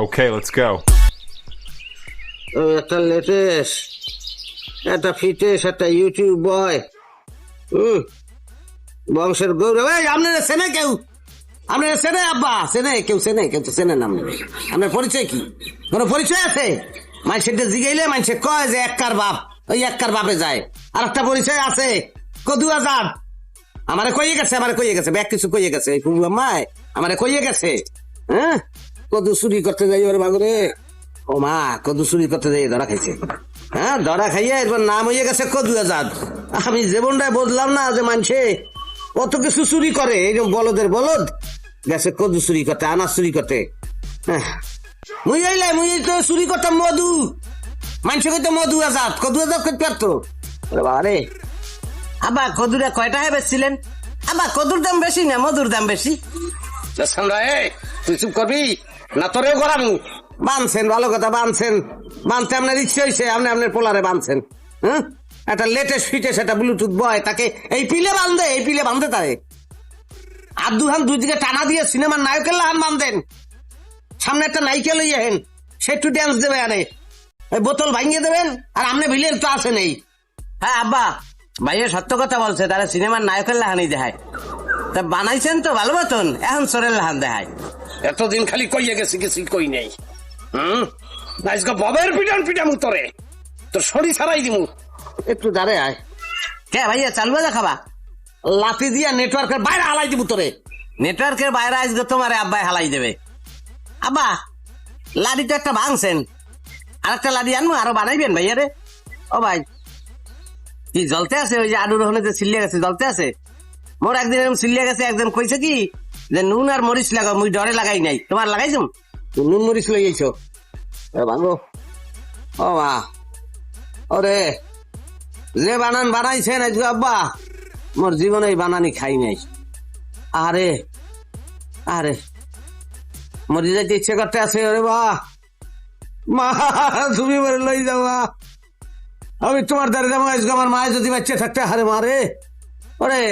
Okay, let's go. একটা latest, একটা ফিটেস, একটা ইউটিউব বয়, বংশের গৌরব। এই আপনারা চেনে কেউ? আপনারা চেনে আব্বা? চেনে কেউ? কেউ তো চেনে না। আপনার পরিচয় কি? কোনো পরিচয় আছে? মানুষের জিগাইলে মানুষে কয় যে এককার বাপ, ওই এককার বাপে যায়। আর একটা পরিচয় আছে, কদু আজাদ। আমারে কইয়ে গেছে ব্যাগ কিছু কইয়ে গেছে, মায় আমারে কইয়ে গেছে। হ্যাঁ, কদু চুরি করতে যাই ওর বাগুরে। ও মা, কদু চুরি করতে যাই ধরা খাইছে। হ্যাঁ, ধরা খাইয়ে এরপর নাম হইয়ে গেছে কদু আজাদ। আমি জীবনটায় বুঝলাম না যে মানুষে কত কিছু চুরি করে। এইরকম বলদের বলদ গেছে কদু চুরি করতে, আনাজ চুরি করতে। মুই তো চুরি করতাম মধু। মানুষে কইতো মধু আজাদ, কদু আজাদ করতে পারতো। বাবারে, আবার কদুরা কয়টা বেচছিলেন? আবার কদুর দাম বেশি না মধুর দাম বেশি? তুই চুপ করবি না? তোরেও করামু। বানছেন, ভালো কথা, বানছেন। বানতে আপনার ইচ্ছে হয়েছে, আপনি আপনার পোলারে বানছেন। হ্যাঁ, একটা লেটেস্ট ফিটেস্ট একটা ব্লুটুথ বয়, তাকে এই পিলে বান্ধে তাই আর দুহান দুই দিকে টানা দিয়ে সিনেমার নায়কের লাহান বান্ধেন। সামনে একটা নায়িকা লইয়া হেন, সে একটু ড্যান্স দেবে, আরে ওই বোতল ভাঙিয়ে দেবেন, আর আপনি ভিলেন তো আসে নেই। হ্যাঁ আব্বা, ভাইয়া সত্য কথা বলছে, তারা সিনেমার নায়কের লাহানি দেখায়। তা বানাইছেন তো ভালো মতন, এখন চোরের লাহান দেখায়। এতদিন খালি কইয়ে গেছি কই নেই। ববের পিটাম তোরে, তোর শরীর ছাড়াই দিমু। একটু দাঁড়ে আয়। কে ভাইয়া চাল ভাজা খাবা? লাঠি দিয়া নেটওয়ার্কের বাইরে হালাই দিব তোরে। নেটওয়ার্কের বাইরে আজকে তোমারে আব্বাই হালাই দেবে। আব্বা, লাঠি তো একটা ভাঙছেন, আর একটা লাঠি আনবো, আরো বানাইবেন ভাইয়া রে। ও ভাই, কি জ্বলতে আছে? ওই যে আলুর ওখানে যে সিলিয়া গেছে জ্বলতে আছে। মোর একদিন এরকম সিলিয়া গেছে, একজন কইছে কি যে নুন আর মরিচ লাগাও, মুই ডরে লাগাই নাই। তোমার লাগাইছো? নুন মরিচ লইয়াইছো? ভাঙো। ও মা, ওরে যে বানাইছেন আজকে আব্বা, মোর জীবনে বানানি খাই নাই। আরে মরি যাইতে ইচ্ছে করতে আছে। ওরে মা, তুমি মরে লই যাওয়া, আমি তোমার দ্বারে যাবো আজকে। আমার মায়ের যদি বাচ্চা থাকতে, হারে মারে। ওরে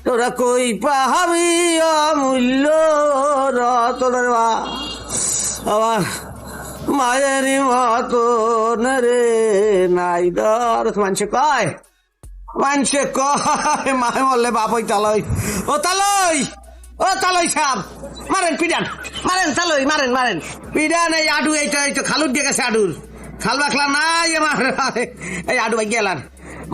তোরা কই পাহাবি অমূল্য রতনের মা, আমার মায়েরই মতন রে নাই দর। মানুষে কয় মায়ে বললে বাপ ওই তালই, ও তালই সাপ মারেন, পিডান মারেন, তালই মারেন পিডান। এই আডু এইটা খালুর দিয়ে গেছে, আডুর খাল বাখলা নাই আমার। এই আডু ভাই গেলান,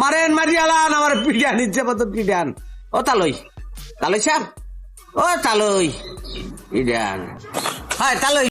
মারেন, মারিয়ালান আমার পিডান, ইচ্ছে মতন পিডান। ও তালই সাপ, ও তালই পিডান, হয় তালই।